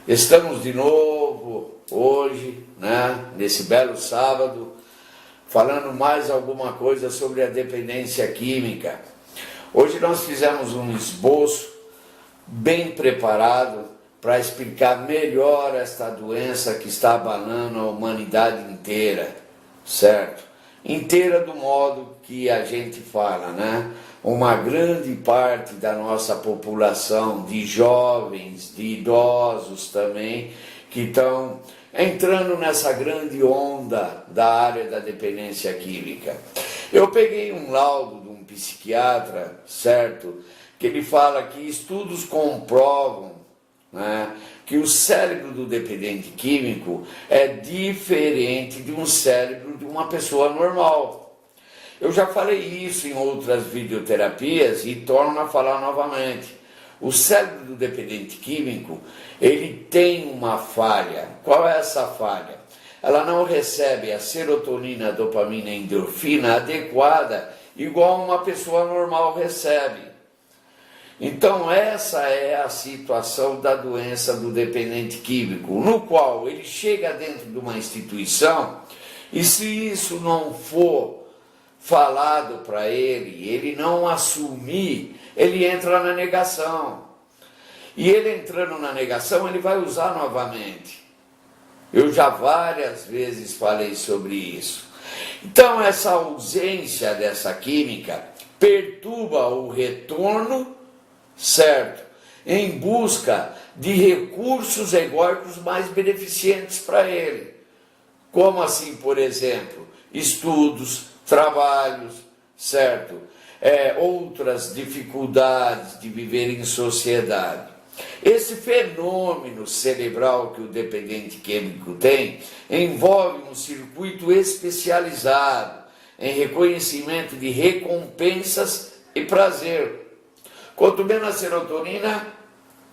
Estamos de novo hoje, nesse belo sábado, falando mais alguma coisa sobre a dependência química. Hoje nós fizemos um esboço bem preparado para explicar melhor esta doença que está abalando a humanidade inteira, certo? Inteira do modo que a gente fala, Uma grande parte da nossa população, de jovens, de idosos também, que estão entrando nessa grande onda da área da dependência química. Eu peguei um laudo de um psiquiatra, certo? Que ele fala que estudos comprovam que o cérebro do dependente químico é diferente de um cérebro de uma pessoa normal. Eu já falei isso em outras videoterapias e torno a falar novamente. O cérebro do dependente químico, ele tem uma falha. Qual é essa falha? Ela não recebe a serotonina, a dopamina e a endorfina adequada, igual uma pessoa normal recebe. Então essa é a situação da doença do dependente químico, no qual ele chega dentro de uma instituição e se isso não for falado para ele não assumir, ele entra na negação. E ele entrando na negação, ele vai usar novamente. Eu já várias vezes falei sobre isso. Então essa ausência dessa química perturba o retorno, certo? Em busca de recursos egóicos mais beneficentes para ele. Como assim, por exemplo, estudos, trabalhos, certo? Outras dificuldades de viver em sociedade. Esse fenômeno cerebral que o dependente químico tem envolve um circuito especializado em reconhecimento de recompensas e prazer. Quanto menos serotonina,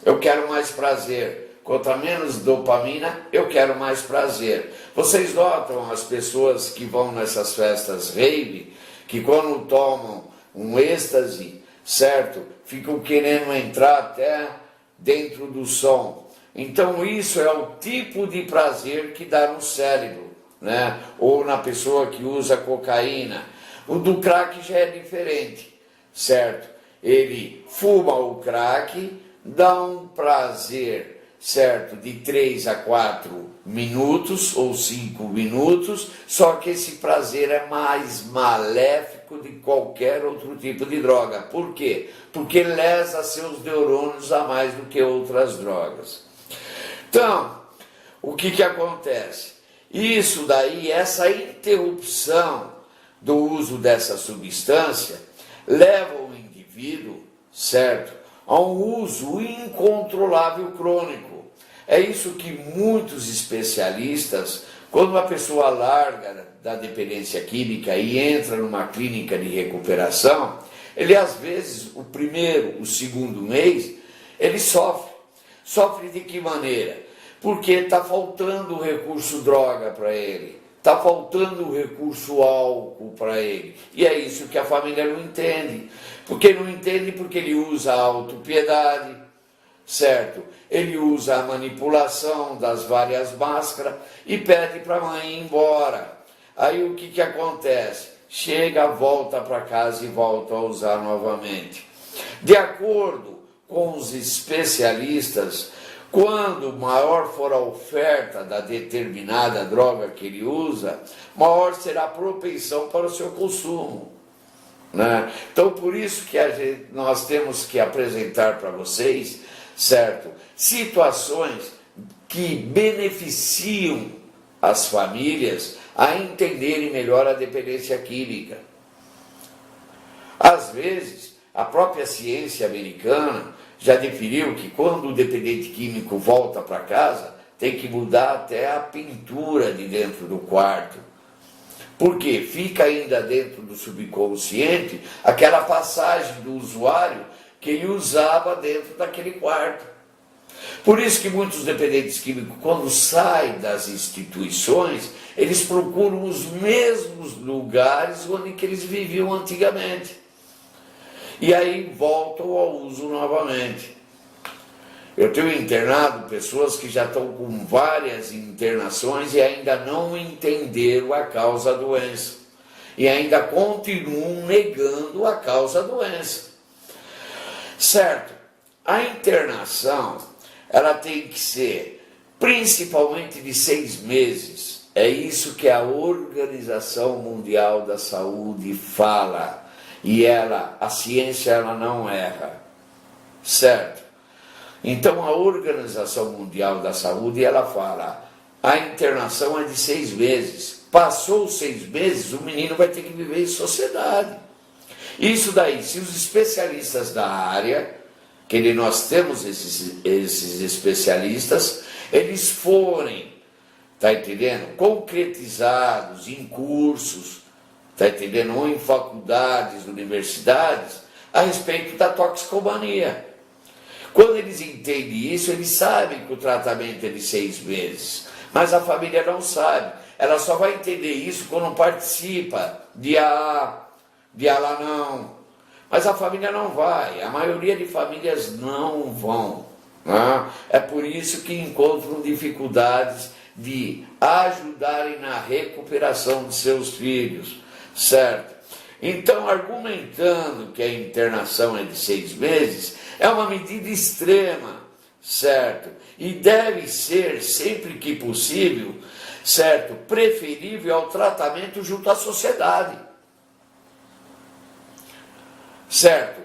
eu quero mais prazer. Quanto menos dopamina, eu quero mais prazer. Vocês notam as pessoas que vão nessas festas rave, que quando tomam um êxtase, certo? Ficam querendo entrar até dentro do som. Então isso é o tipo de prazer que dá no cérebro, Ou na pessoa que usa cocaína. O do crack já é diferente, certo? Ele fuma o crack, dá um prazer, certo, de 3 a 4 minutos ou 5 minutos, só que esse prazer é mais maléfico de qualquer outro tipo de droga. Por quê? Porque lesa seus neurônios a mais do que outras drogas. Então, o que acontece? Isso daí, essa interrupção do uso dessa substância, leva o indivíduo, certo, a um uso incontrolável crônico. É isso que muitos especialistas, quando uma pessoa larga da dependência química e entra numa clínica de recuperação, ele às vezes, o primeiro, o segundo mês, ele sofre. Sofre de que maneira? Porque está faltando o recurso droga para ele, está faltando o recurso álcool para ele. E é isso que a família não entende. Porque não entende porque ele usa a autopiedade, certo? Ele usa a manipulação das várias máscaras e pede para a mãe ir embora. Aí o que acontece? Chega, volta para casa e volta a usar novamente. De acordo com os especialistas, quando maior for a oferta da determinada droga que ele usa, maior será a propensão para o seu consumo. Então, por isso que nós temos que apresentar para vocês, certo, situações que beneficiam as famílias a entenderem melhor a dependência química. Às vezes, a própria ciência americana já definiu que quando o dependente químico volta para casa, tem que mudar até a pintura de dentro do quarto. Porque fica ainda dentro do subconsciente aquela passagem do usuário que ele usava dentro daquele quarto. Por isso que muitos dependentes químicos, quando saem das instituições, eles procuram os mesmos lugares onde que eles viviam antigamente. E aí voltam ao uso novamente. Eu tenho internado pessoas que já estão com várias internações e ainda não entenderam a causa da doença. E ainda continuam negando a causa da doença. Certo? A internação, ela tem que ser principalmente de 6 meses. É isso que a Organização Mundial da Saúde fala. E a ciência, ela não erra. Certo? Então, a Organização Mundial da Saúde, ela fala, a internação é de 6 meses. Passou os 6 meses, o menino vai ter que viver em sociedade. Isso daí, se os especialistas da área, que nós temos esses especialistas, eles forem, tá entendendo? Concretizados em cursos, tá entendendo? Ou em faculdades, universidades, a respeito da toxicomania. Quando eles entendem isso, eles sabem que o tratamento é de 6 meses. Mas a família não sabe. Ela só vai entender isso quando participa de lá não. Mas a família não vai. A maioria de famílias não vão. Né? É por isso que encontram dificuldades de ajudarem na recuperação de seus filhos. Certo? Então, argumentando que a internação é de 6 meses, é uma medida extrema, certo? E deve ser, sempre que possível, certo? Preferível ao tratamento junto à sociedade. Certo?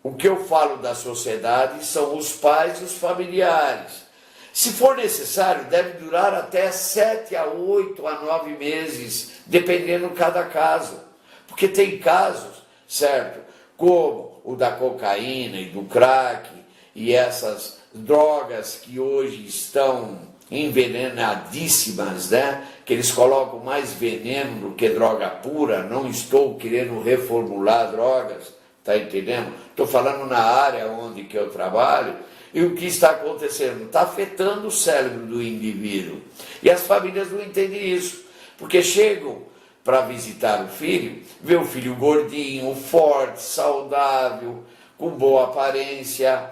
O que eu falo da sociedade são os pais e os familiares. Se for necessário, deve durar até 7 a 8 a 9 meses, dependendo de cada caso. Porque tem casos, certo? Como o da cocaína e do crack e essas drogas que hoje estão envenenadíssimas, né? Que eles colocam mais veneno do que droga pura. Não estou querendo reformular drogas, tá entendendo? Estou falando na área onde que eu trabalho. E o que está acontecendo? Está afetando o cérebro do indivíduo. E as famílias não entendem isso, porque chegam para visitar o filho, vê o filho gordinho, forte, saudável, com boa aparência,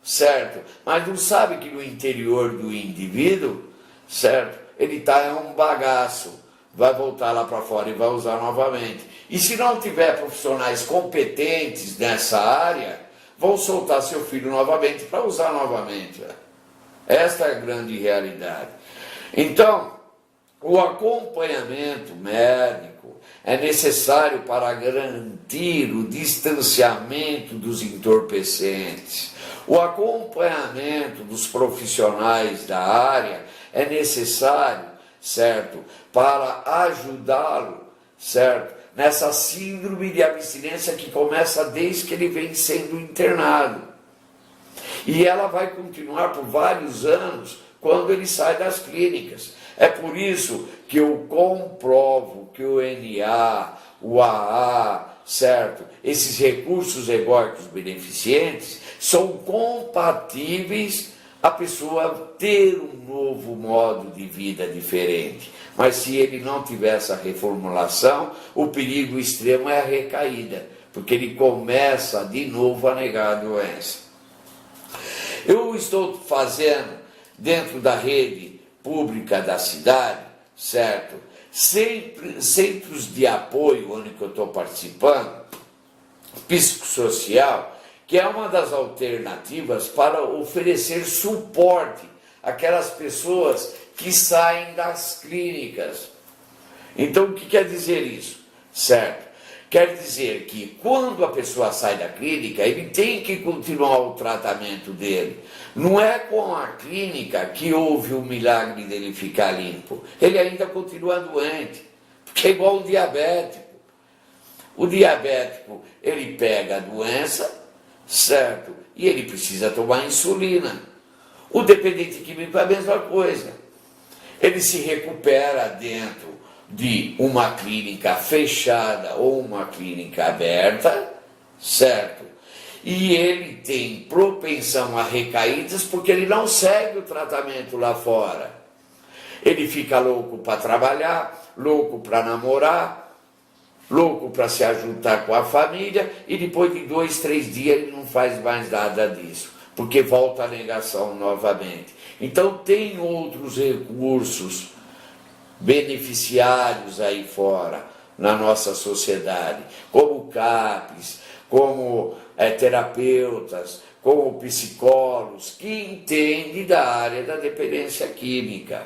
certo? Mas não sabe que no interior do indivíduo, certo? Ele está um bagaço, vai voltar lá para fora e vai usar novamente. E se não tiver profissionais competentes nessa área, vão soltar seu filho novamente para usar novamente. Esta é a grande realidade. Então, o acompanhamento médico é necessário para garantir o distanciamento dos entorpecentes. O acompanhamento dos profissionais da área é necessário, certo, para ajudá-lo, certo, nessa síndrome de abstinência que começa desde que ele vem sendo internado. E ela vai continuar por vários anos quando ele sai das clínicas. É por isso que eu comprovo que o NA, o AA, certo? Esses recursos egóicos beneficentes são compatíveis a pessoa ter um novo modo de vida diferente. Mas se ele não tiver essa reformulação, o perigo extremo é a recaída, porque ele começa de novo a negar a doença. Eu estou fazendo dentro da rede pública da cidade, certo? Centros de apoio, onde eu estou participando, psicossocial, que é uma das alternativas para oferecer suporte àquelas pessoas que saem das clínicas. Então, o que quer dizer isso? Certo? Quer dizer que quando a pessoa sai da clínica, ele tem que continuar o tratamento dele. Não é com a clínica que houve o milagre dele ficar limpo. Ele ainda continua doente, porque é igual o diabético. O diabético, ele pega a doença, certo? E ele precisa tomar insulina. O dependente químico é a mesma coisa. Ele se recupera dentro de uma clínica fechada ou uma clínica aberta, certo? E ele tem propensão a recaídas porque ele não segue o tratamento lá fora. Ele fica louco para trabalhar, louco para namorar, louco para se ajuntar com a família, e depois de 2, 3 dias ele não faz mais nada disso. porque volta a negação novamente. Então tem outros recursos beneficiários aí fora, na nossa sociedade, como CAPs, como terapeutas, como psicólogos, que entendem da área da dependência química.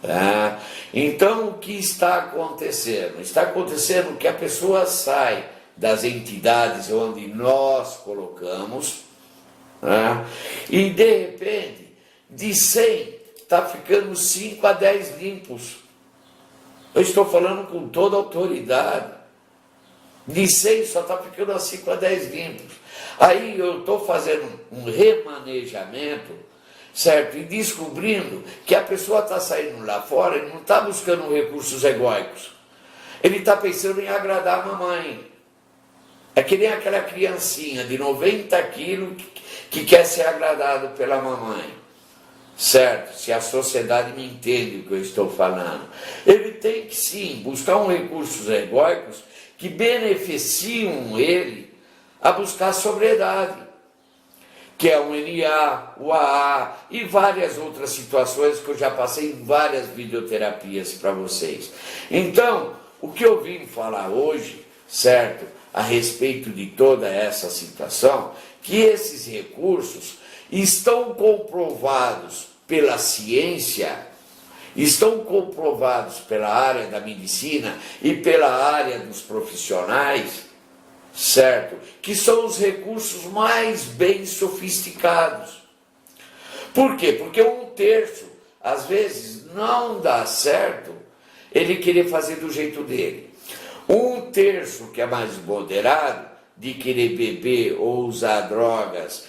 Tá? Então, o que está acontecendo? Está acontecendo que a pessoa sai das entidades onde nós colocamos, tá? E de repente, de 100, está ficando 5 a 10 limpos. Eu estou falando com toda a autoridade. De 100 só está ficando a 5 a 10 limpos. Aí eu estou fazendo um remanejamento, certo? E descobrindo que a pessoa está saindo lá fora e não está buscando recursos egóicos. Ele está pensando em agradar a mamãe. É que nem aquela criancinha de 90 quilos que quer ser agradado pela mamãe. Certo? Se a sociedade me entende o que eu estou falando. Ele tem que sim buscar recursos egóicos que beneficiam ele a buscar a sobriedade, que é o NA, o AA e várias outras situações que eu já passei em várias videoterapias para vocês. Então, o que eu vim falar hoje, certo, a respeito de toda essa situação, que esses recursos estão comprovados pela ciência, estão comprovados pela área da medicina e pela área dos profissionais, certo? Que são os recursos mais bem sofisticados. Por quê? Porque 1/3, às vezes, não dá certo ele querer fazer do jeito dele. 1/3, que é mais moderado, de querer beber ou usar drogas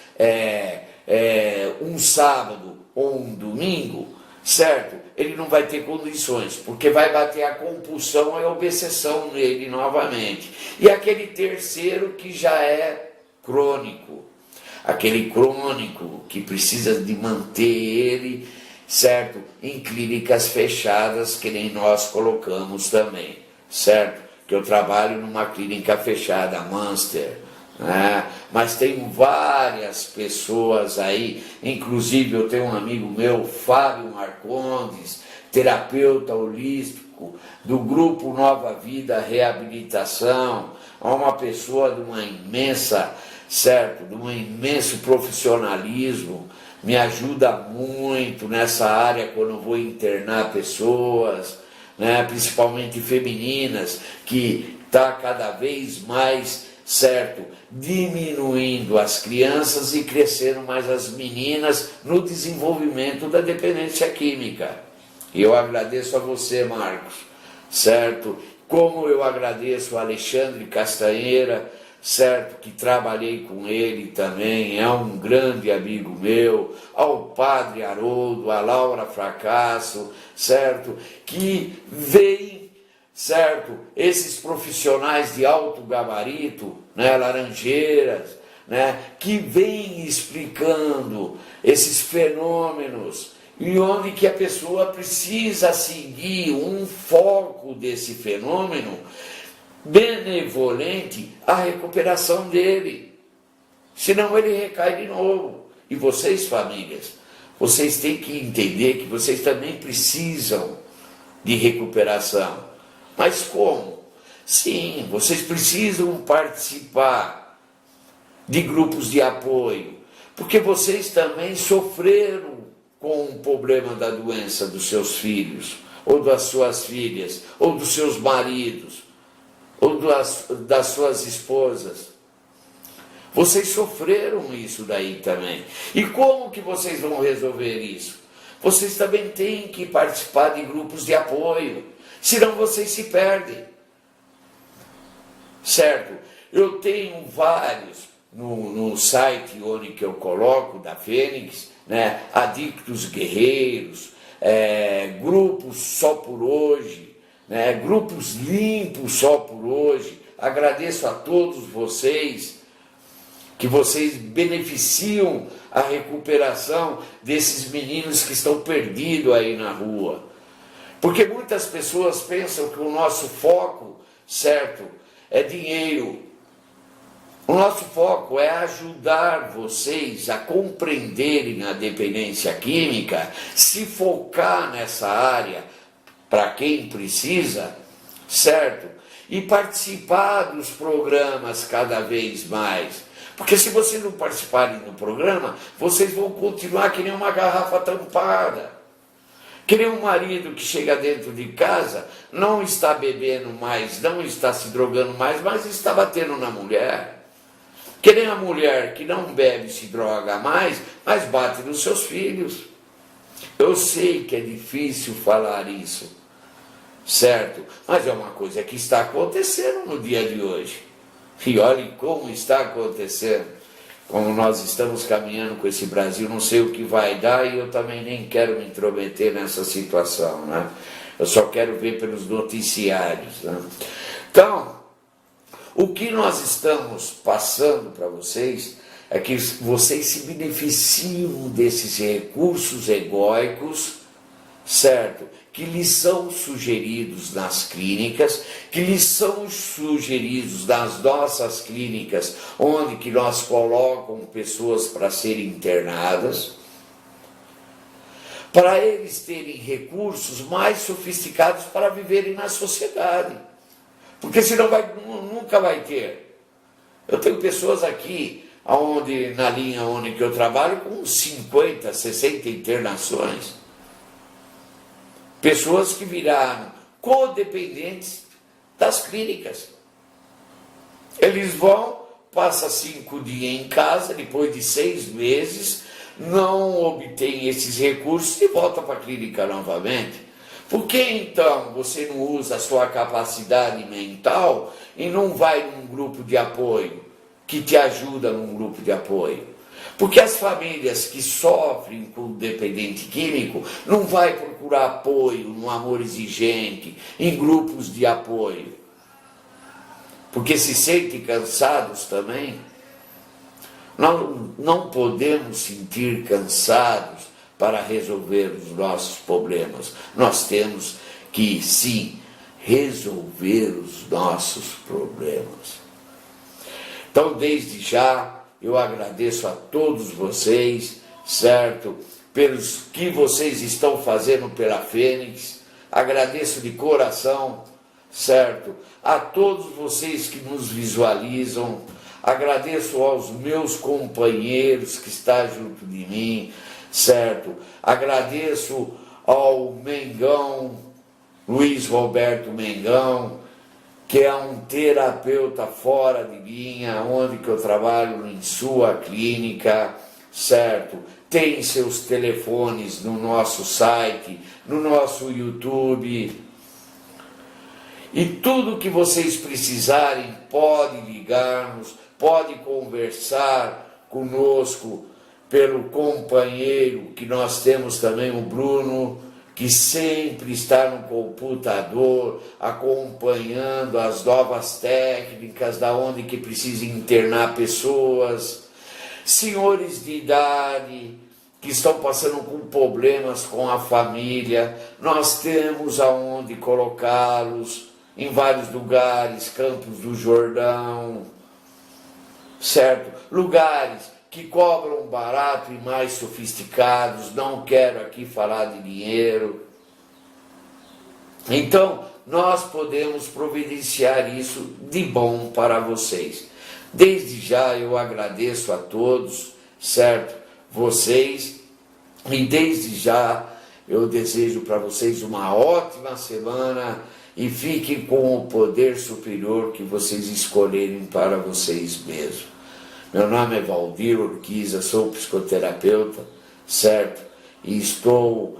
um sábado ou um domingo, certo? Ele não vai ter condições, porque vai bater a compulsão e a obsessão nele novamente. E aquele terceiro que já é crônico, aquele crônico que precisa de manter ele, certo? Em clínicas fechadas, que nem nós colocamos também, certo? Que eu trabalho numa clínica fechada, Munster, né? Mas tenho várias pessoas aí, inclusive eu tenho um amigo meu, Fábio Marcondes, terapeuta holístico do grupo Nova Vida Reabilitação, é uma pessoa de uma imensa, certo, de um imenso profissionalismo, me ajuda muito nessa área quando eu vou internar pessoas, né, principalmente femininas, que está cada vez mais, certo, diminuindo as crianças e crescendo mais as meninas no desenvolvimento da dependência química. E eu agradeço a você, Marcos, certo? Como eu agradeço a Alexandre Castanheira, certo? Que trabalhei com ele também, é um grande amigo meu, ao Padre Haroldo, a Laura Fracasso, certo? Que vem, certo? Esses profissionais de alto gabarito, né? Laranjeiras, né? Que vem explicando esses fenômenos e onde que a pessoa precisa seguir um foco desse fenômeno benevolente à recuperação dele. Senão ele recai de novo. E vocês, famílias, vocês têm que entender que vocês também precisam de recuperação. Mas como? Sim, vocês precisam participar de grupos de apoio, porque vocês também sofreram com o problema da doença dos seus filhos, ou das suas filhas, ou dos seus maridos, ou das suas esposas. Vocês sofreram isso daí também. E como que vocês vão resolver isso? Vocês também têm que participar de grupos de apoio, senão vocês se perdem. Certo? Eu tenho vários no site onde que eu coloco, da Fênix, né? Adictos Guerreiros, grupos só por hoje, né? Grupos limpos só por hoje. Agradeço a todos vocês, que vocês beneficiam a recuperação desses meninos que estão perdidos aí na rua. Porque muitas pessoas pensam que o nosso foco, certo, é dinheiro. O nosso foco é ajudar vocês a compreenderem a dependência química, se focar nessa área para quem precisa, certo? E participar dos programas cada vez mais. Porque se vocês não participarem do programa, vocês vão continuar que nem uma garrafa tampada. Que nem um marido que chega dentro de casa, não está bebendo mais, não está se drogando mais, mas está batendo na mulher. Que nem a mulher que não bebe e se droga mais, mas bate nos seus filhos. Eu sei que é difícil falar isso, certo? Mas é uma coisa que está acontecendo no dia de hoje. E olhe como está acontecendo. Como nós estamos caminhando com esse Brasil, não sei o que vai dar e eu também nem quero me intrometer nessa situação, né? Eu só quero ver pelos noticiários, né? Então, o que nós estamos passando para vocês é que vocês se beneficiam desses recursos egóicos, certo? Que lhes são sugeridos nas clínicas, que lhes são sugeridos nas nossas clínicas, onde que nós colocamos pessoas para serem internadas, para eles terem recursos mais sofisticados para viverem na sociedade. Porque senão nunca vai ter. Eu tenho pessoas aqui, na linha onde que eu trabalho, com 50, 60 internações. Pessoas que viraram codependentes das clínicas. Eles passam 5 dias em casa, depois de 6 meses, não obtêm esses recursos e voltam para a clínica novamente. Por que então você não usa a sua capacidade mental e não vai num grupo de apoio, que te ajuda num grupo de apoio? Porque as famílias que sofrem com dependente químico não vai procurar apoio no amor exigente, em grupos de apoio. Porque se sentem cansados também. Nós não podemos sentir cansados para resolver os nossos problemas. Nós temos que, sim, resolver os nossos problemas. Então, desde já, eu agradeço a todos vocês, certo? Pelos que vocês estão fazendo pela Fênix. Agradeço de coração, certo? A todos vocês que nos visualizam. Agradeço aos meus companheiros que estão junto de mim, certo? Agradeço ao Mengão, Luiz Roberto Mengão, que é um terapeuta fora de linha, onde que eu trabalho em sua clínica, certo? Tem seus telefones no nosso site, no nosso YouTube. E tudo que vocês precisarem, pode ligar-nos, pode conversar conosco pelo companheiro, que nós temos também o Bruno, que sempre está no computador, acompanhando as novas técnicas, da onde que precisa internar pessoas, senhores de idade, que estão passando com problemas com a família, nós temos aonde colocá-los, em vários lugares, Campos do Jordão, certo? Lugares que cobram barato e mais sofisticados, não quero aqui falar de dinheiro. Então, nós podemos providenciar isso de bom para vocês. Desde já eu agradeço a todos, certo? Vocês, e desde já eu desejo para vocês uma ótima semana e fiquem com o poder superior que vocês escolherem para vocês mesmos. Meu nome é Valdir Urquiza, sou psicoterapeuta, certo? E estou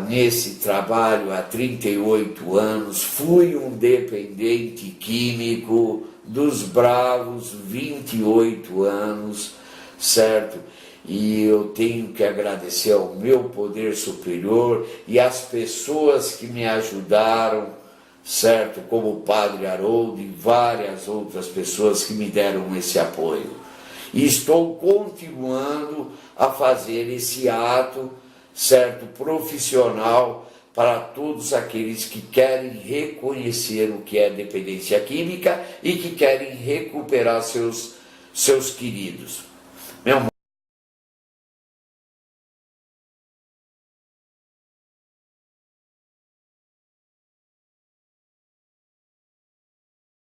nesse trabalho há 38 anos, fui um dependente químico dos bravos 28 anos, certo? E eu tenho que agradecer ao meu poder superior e às pessoas que me ajudaram, certo? Como o Padre Haroldo e várias outras pessoas que me deram esse apoio. E estou continuando a fazer esse ato, certo, profissional, para todos aqueles que querem reconhecer o que é dependência química e que querem recuperar seus seus queridos. Meu